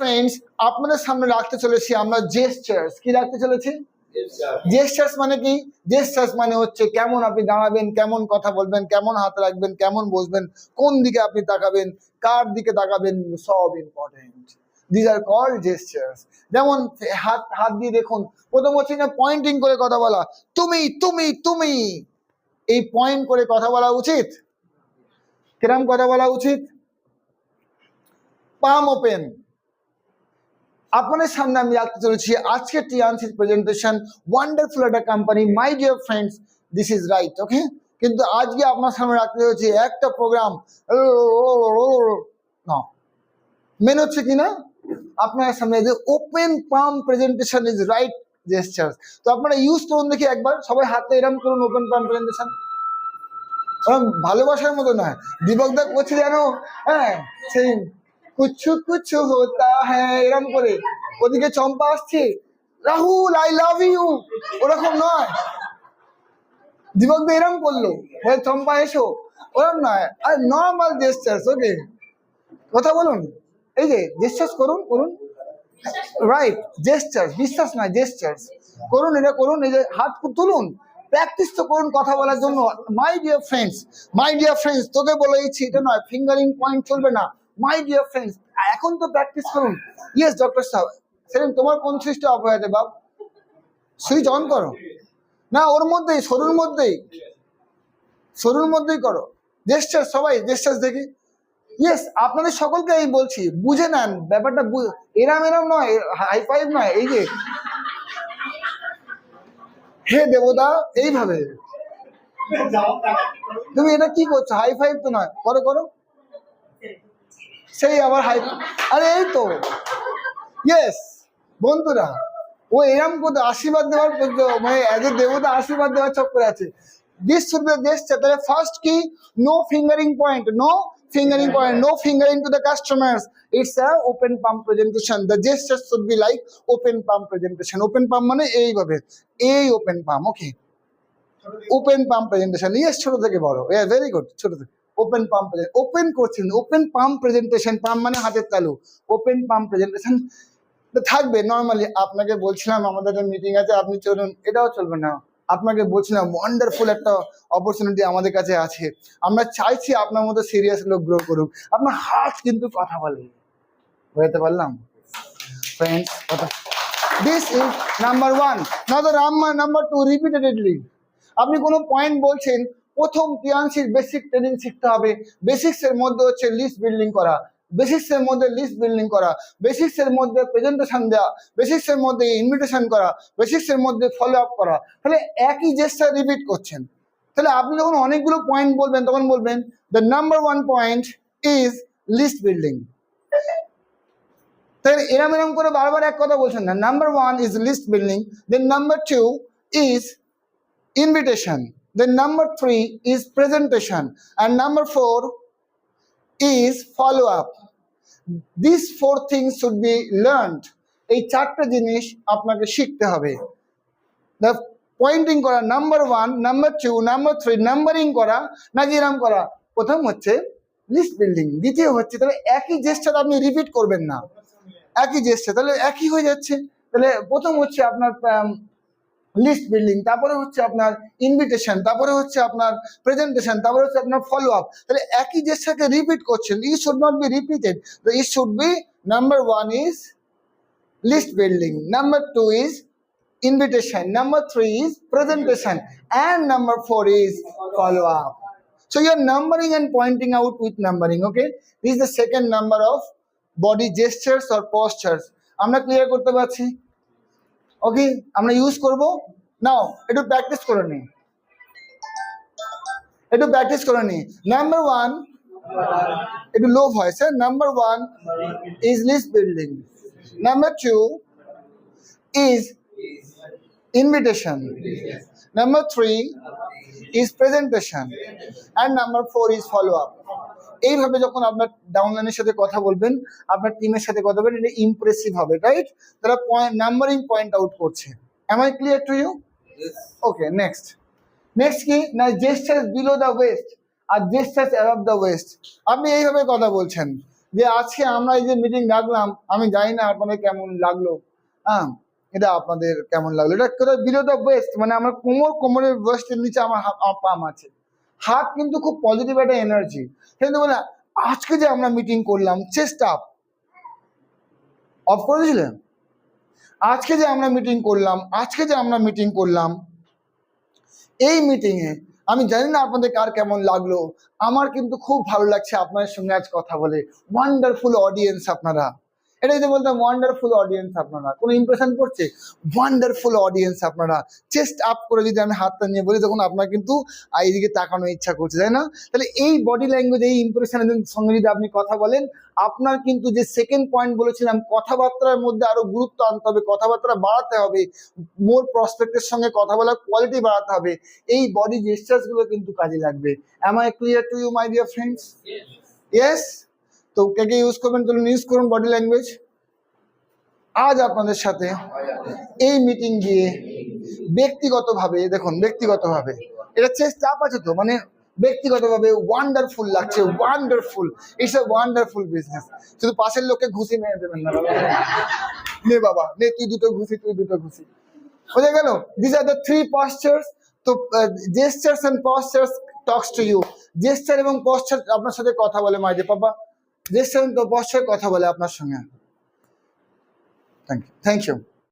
Friends, আপনাদের সামনে রাখতে চলেছি আমরা জেস্টার্স। কি রাখতে চলেছি? জেস্টার্স মানে কি? জেস্টার্স মানে হচ্ছে কেমন আপনি দাঁড়াবেন, কেমন কথা বলবেন, কেমন হাত রাখবেন, কেমন বসবেন, কোন দিকে আপনি তাকাবেন, কার দিকে তাকাবেন, সব important. This are called gestures. যেমন হাত হাত দিয়ে দেখুন, প্রথম হচ্ছে না পয়েন্টিং করে কথা বলা, তুমি তুমি তুমি, এই পয়েন্ট করে কথা বলা উচিত? কিরম কথা বলা উচিত? Palm open. আপনাদের সামনে আমি রাখতে চলেছি আজকের টিআনসির প্রেজেন্টেশন, ওয়ান্ডারফুল একটা company, my dear friends, this is right, okay. কিন্তু আজকে আপনার সামনে রাখতে চলেছি একটা প্রোগ্রাম না, মেন হচ্ছে কিনা আপনার সামনে যে open palm presentation is right gestures. তো আপনারা ইউজ করুন দেখি একবার, সবাই হাতে এরম করুন, ওপেন পাম প্রেজেন্টেশন। ভালোবাসার মতো নয়, দীপকদা করছে জানো, হ্যাঁ সেই কুছু কুছু হতা হ্যাঁ এরম করে, ওদিকে চম্পা আসছে, রাহুল আই লাভ ইউ, ওরকম নয়। দীপকদা এরম করলো, চম্পা এসো, ওরম নয়, আর নর্মাল জেস্টার্স, ওকে। কথা বলুন, এই যে জেস্টার্স করুন করুন, রাইট জেস্টার্স, বিশ্বাস নয় জেস্টার্স করুন, এটা করুন, এই যে হাত তুলুন, প্র্যাকটিস তো করুন কথা বলার জন্য। মাই ডিয়ার ফ্রেন্ডস, মাই ডিয়ার ফ্রেন্ডস, তোকে বলে দিচ্ছি এটা নয়, ফিঙ্গারিং পয়েন্ট চলবে না। মাই ডিয়ার ফ্রেন্ডস, এখন তো প্র্যাকটিস করুন। ইয়েস ডক্টর সাহেব, সেদিন তোমার কোন সুইচটা অফ হয়ে আছে বাব? সুইচ অন করো না, ওর মধ্যেই, সরুর মধ্যেই, সরুর মধ্যেই করো জেস্টার। সবাই জেস্টার দেখি। ইয়েস, আপনাদের সকলকে আমি বলছি, বুঝে নেন ব্যাপারটা, এরাম এরাম নয়, হাই ফাইভ নয়, এই যে হে দেবতা এইভাবে। তুমি এটা কি করছো? হাই ফাইভ তো নয়, করো করো, সেই আবার হাই, আরে এই তো। ইয়েস বন্ধুরা, ও এরম করতে আশীর্বাদ দেওয়ার, মানে এজ এ দেবতা আশীর্বাদ দেওয়ার চক্করে আছে। This should be gesture. তাহলে ফার্স্ট কি? No fingering point, no fingering point, no fingering to the customers. It's a open palm presentation. The gesture should be like open palm presentation. Open palm মানে এইভাবে, এই open palm, okay. Open palm presentation, yes, ছোট থেকে বড়, yeah, very good, ছোট থেকে open palm presentation, open করছেন, open palm presentation, palm মানে হাতের তালু, open palm presentation থাকবে। নর্মালি আপনাকে বলছিলাম আমাদের একটা মিটিং আছে, আপনি চলুন, এটাও চলবে না। আপনাকে বলছিলাম ওয়ান্ডারফুল একটা অপরচুনিটি আমাদের কাছে আছে, আমরা চাইছি আপনার মতো সিরিয়াস লোক গ্রো করুক। আপনার হাত কিন্তু কথা বলে, বুঝতে পারলাম ফ্রেন্ডস কথা। This is number one. Number two, repeatedly আপনি কোনো পয়েন্ট বলছেন, প্রথম টিআনসির বেসিক ট্রেনিং শিখতে হবে। বেসিক্সের মধ্যে হচ্ছে লিস্ট বিল্ডিং করা, বেসিক্সের মধ্যে লিস্ট বিল্ডিং করা, বেসিক্সের মধ্যে প্রেজেন্টেশন দেওয়া, বেসিক্সের মধ্যে ইনভিটেশন করা, বেসিক্সের মধ্যে ফলো আপ করা। তাহলে একই জেস্টার রিপিট করছেন। তাহলে আপনি যখন অনেকগুলো পয়েন্ট বলবেন তখন বলবেন the number one point is list building. তাহলে এরম এরম করে বারবার এক কথা বলছেন না। Number one is list building, then number two is invitation, then number 3 is presentation, and number 4 is follow up. These 4 things should be learned. এই চারটা জিনিস আপনাকে শিখতে হবে। The pointing করা, নাম্বার 1, নাম্বার 2, নাম্বার 3, নাম্বারিং করা, নাকি এরকম করা। প্রথম হচ্ছে লিস্ট বিল্ডিং, দ্বিতীয় হচ্ছে, তাহলে একই জেস্টার আপনি রিপিট করবেন না, একই জেস্টার, তাহলে একই হয়ে যাচ্ছে। তাহলে প্রথম হচ্ছে আপনার লিস্ট বিল্ডিং, তারপরে হচ্ছে আপনার ইনভিটেশন, তারপরে হচ্ছে আপনার প্রেজেন্টেশন, তারপরে হচ্ছে আপনার ফলো আপ। তাহলে একই জেস্টারকে রিপিট করছেন, it should not be repeated. It should be number 1 is list building, number 2 is invitation, number 3 is presentation, and number 4 is follow up. So you're numbering and pointing out with numbering, okay. This is the second number of body gestures or postures. আমরা clear করতে পারছি? ওকে, আমরা use করব। নাও একটু practice করে নিই, একটু practice করে নিই। নাম্বার 1, একটু লো ভয়েস, হ্যাঁ। Number 1 is list building, number 2 is invitation, number 3 is presentation, and number 4 is follow up. এইভাবে যখন আপনার ডাউনলাইনের সাথে কথা বলবেন, আপনার টিমের সাথে কথা বলবেন, এটা ইমপ্রেসিভ হবে, রাইট? তারা পয়েন্ট নাম্বারিং পয়েন্ট আউট করছে। Am I clear to you? Okay, next কি না, gestures below the waist are gestures above the waist. আপনি এইভাবে কথা বলছেন, যে আজকে আমরা এই যে মিটিং রাখলাম, আমি জানি না আপনাদের কেমন লাগলো। হ্যাঁ, এটা আপনাদের কেমন লাগলো, এটা কোথাও বিলো দ্য ওয়েস্ট, মানে আমার কোমরের ওয়েস্টের নিচে আমার পাম আছে। হাত কিন্তু খুব পজিটিভ একটা এনার্জি। কিন্তু বলে আজকে যে আমরা মিটিং করলাম, চেস্ট আপ অফ করে দিয়েছিলেন। আজকে যে আমরা মিটিং করলাম, এই মিটিংয়ে আমি জানি না আপনাদের কার কেমন লাগলো, আমার কিন্তু খুব ভালো লাগছে আপনাদের সঙ্গে আজ কথা বলে। ওয়ান্ডারফুল অডিয়েন্স আপনারা, এটা যদি বলতাম ওয়ান্ডারফুল অডিয়েন্স আপনারা, কোনো ইমপ্রেশন পড়ছে? ওয়ান্ডারফুল অডিয়েন্স আপনারা। চেস্ট আপ করে যদি আমি হাতটা নিয়ে বলি, তখন আপনার কিন্তু এইদিকে তাকানোর ইচ্ছা করছে, তাই না? তাহলে এই বডি ল্যাঙ্গুয়েজ, এই ইমপ্রেশনের সঙ্গে যদি আপনি কথা বলেন, আপনার কিন্তু যে সেকেন্ড পয়েন্ট বলেছিলাম, কথাবার্তার মধ্যে আরো গুরুত্ব আনতে হবে, কথাবার্তা বাড়াতে হবে, মোর প্রসপেক্টের সঙ্গে কথা বলার কোয়ালিটি বাড়াতে হবে, এই বডি জেস্টার্স গুলো কিন্তু কাজে লাগবে। Am I clear to you, my dear friends? Yes? তো কে কে ইউজ করবেন, চলুন ইউজ করুন বডি ল্যাঙ্গুয়েজ। আজ আপনাদের সাথে এই মিটিং দিয়ে ব্যক্তিগতভাবে, দেখুন ব্যক্তিগতভাবে এটা চেষ্টা আপ আছে তো, মানে ব্যক্তিগতভাবে ওয়ান্ডারফুল লাগছে, wonderful, it's a wonderful business. শুধু পাশের লোককে ঘুষি মেরে দেবেন না বাবা, নে বাবা নে, তুই দুটো ঘুষি বোঝা গেল? This are the three postures. তো gestures and postures talks to you. Gesture এবং পশ্চার আপনার সাথে কথা বলে, মাই ডিয়ার বাবা, জেস্টার এবং পশ্চার কথা বলে আপনার সঙ্গে। Thank you.